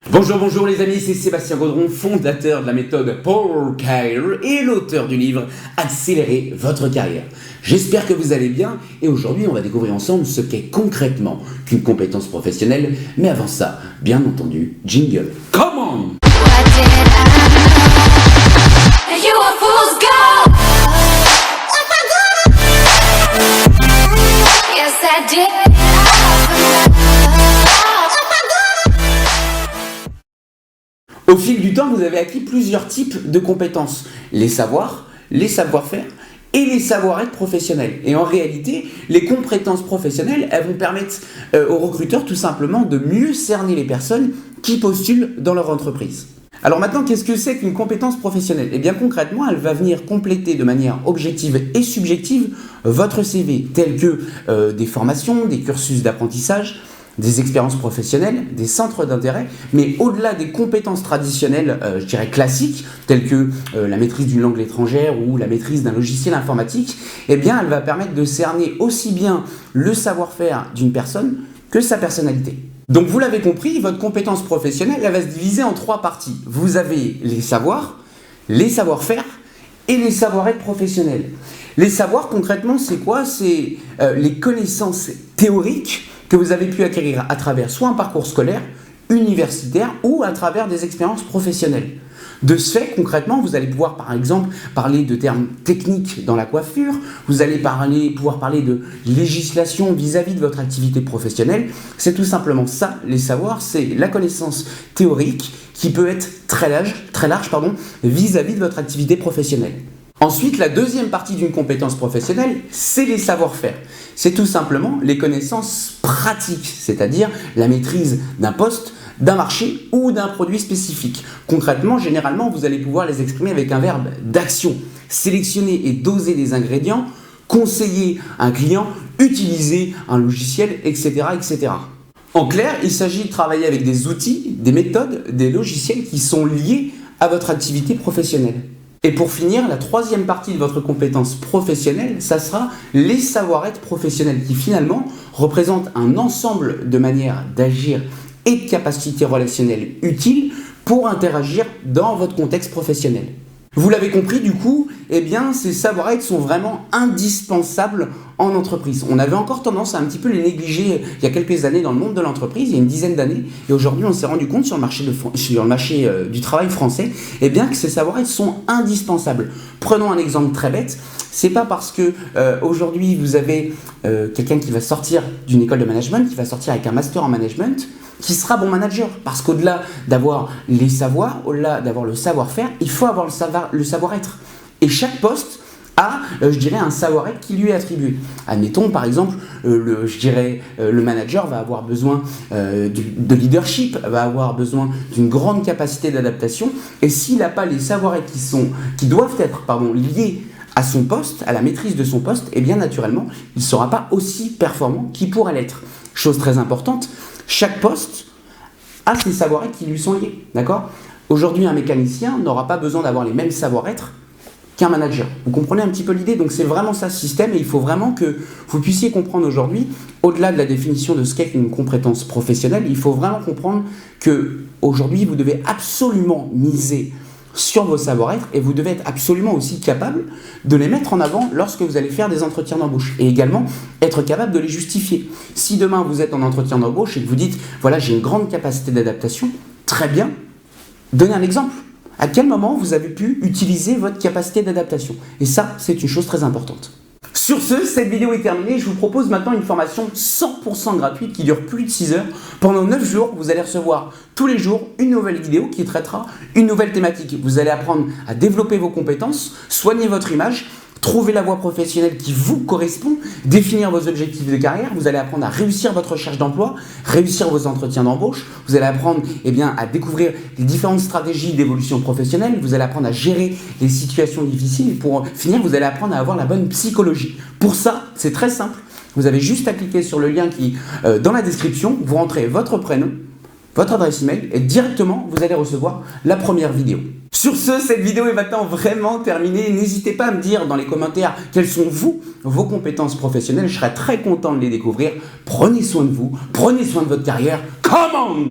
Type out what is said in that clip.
Bonjour les amis, c'est Sébastien Gaudron, fondateur de la méthode Power Career et l'auteur du livre Accélérer votre carrière. J'espère que vous allez bien et aujourd'hui on va découvrir ensemble ce qu'est concrètement qu'une compétence professionnelle. Mais avant ça, bien entendu, jingle. Come on! Au fil du temps, vous avez acquis plusieurs types de compétences. Les savoirs, les savoir-faire et les savoir-être professionnels. Et en réalité, les compétences professionnelles, elles vont permettre aux recruteurs tout simplement de mieux cerner les personnes qui postulent dans leur entreprise. Alors maintenant, qu'est-ce que c'est qu'une compétence professionnelle? Eh bien concrètement, elle va venir compléter de manière objective et subjective votre CV, tels que des formations, des cursus d'apprentissage, des expériences professionnelles, des centres d'intérêt, mais au-delà des compétences traditionnelles, je dirais classiques, telles que la maîtrise d'une langue étrangère ou la maîtrise d'un logiciel informatique, eh bien elle va permettre de cerner aussi bien le savoir-faire d'une personne que sa personnalité. Donc vous l'avez compris, votre compétence professionnelle, elle va se diviser en trois parties. Vous avez les savoirs, les savoir-faire et les savoir-être professionnels. Les savoirs, concrètement, c'est quoi? C'est les connaissances théoriques que vous avez pu acquérir à travers soit un parcours scolaire, universitaire ou à travers des expériences professionnelles. De ce fait, concrètement, vous allez pouvoir par exemple parler de termes techniques dans la coiffure, vous allez pouvoir parler de législation vis-à-vis de votre activité professionnelle. C'est tout simplement ça, les savoirs, c'est la connaissance théorique qui peut être très large vis-à-vis de votre activité professionnelle. Ensuite, la deuxième partie d'une compétence professionnelle, c'est les savoir-faire. C'est tout simplement les connaissances pratiques, c'est-à-dire la maîtrise d'un poste, d'un marché ou d'un produit spécifique. Concrètement, généralement, vous allez pouvoir les exprimer avec un verbe d'action. Sélectionner et doser les ingrédients, conseiller un client, utiliser un logiciel, etc., etc. En clair, il s'agit de travailler avec des outils, des méthodes, des logiciels qui sont liés à votre activité professionnelle. Et pour finir, la troisième partie de votre compétence professionnelle, ça sera les savoir-être professionnels qui finalement représentent un ensemble de manières d'agir et de capacités relationnelles utiles pour interagir dans votre contexte professionnel. Vous l'avez compris, du coup, eh bien, ces savoir-être sont vraiment indispensables en entreprise. On avait encore tendance à un petit peu les négliger il y a quelques années dans le monde de l'entreprise, il y a une dizaine d'années, et aujourd'hui on s'est rendu compte sur le marché du travail français, eh bien, que ces savoir-être sont indispensables. Prenons un exemple très bête. C'est pas parce que aujourd'hui vous avez quelqu'un qui va sortir d'une école de management, qui va sortir avec un master en management, qui sera bon manager. Parce qu'au-delà d'avoir les savoirs, au-delà d'avoir le savoir-faire, il faut avoir le savoir-être. Et chaque poste a, un savoir-être qui lui est attribué. Admettons, par exemple, le manager va avoir besoin de leadership, va avoir besoin d'une grande capacité d'adaptation. Et s'il n'a pas les savoir-être qui doivent être liés à son poste, à la maîtrise de son poste, eh bien naturellement, il ne sera pas aussi performant qu'il pourrait l'être. Chose très importante, chaque poste a ses savoir-être qui lui sont liés, d'accord? Aujourd'hui, un mécanicien n'aura pas besoin d'avoir les mêmes savoir-être qu'un manager. Vous comprenez un petit peu l'idée? Donc c'est vraiment ça ce système et il faut vraiment que vous puissiez comprendre aujourd'hui, au-delà de la définition de ce qu'est une compétence professionnelle, il faut vraiment comprendre que aujourd'hui vous devez absolument miser sur vos savoir-être et vous devez être absolument aussi capable de les mettre en avant lorsque vous allez faire des entretiens d'embauche et également être capable de les justifier. Si demain vous êtes en entretien d'embauche et que vous dites voilà, j'ai une grande capacité d'adaptation, très bien, donnez un exemple. À quel moment vous avez pu utiliser votre capacité d'adaptation? Et ça, c'est une chose très importante. Sur ce, cette vidéo est terminée. Je vous propose maintenant une formation 100% gratuite qui dure plus de 6 heures. Pendant 9 jours, vous allez recevoir tous les jours une nouvelle vidéo qui traitera une nouvelle thématique. Vous allez apprendre à développer vos compétences, soigner votre image, trouver la voie professionnelle qui vous correspond, définir vos objectifs de carrière. Vous allez apprendre à réussir votre recherche d'emploi, réussir vos entretiens d'embauche. Vous allez apprendre à découvrir les différentes stratégies d'évolution professionnelle. Vous allez apprendre à gérer les situations difficiles. Et pour finir, vous allez apprendre à avoir la bonne psychologie. Pour ça, c'est très simple. Vous avez juste à cliquer sur le lien qui est dans la description. Vous rentrez votre prénom, votre adresse email et directement, vous allez recevoir la première vidéo. Sur ce, cette vidéo est maintenant vraiment terminée. N'hésitez pas à me dire dans les commentaires quelles sont vos compétences professionnelles. Je serai très content de les découvrir. Prenez soin de vous, prenez soin de votre carrière. Come on!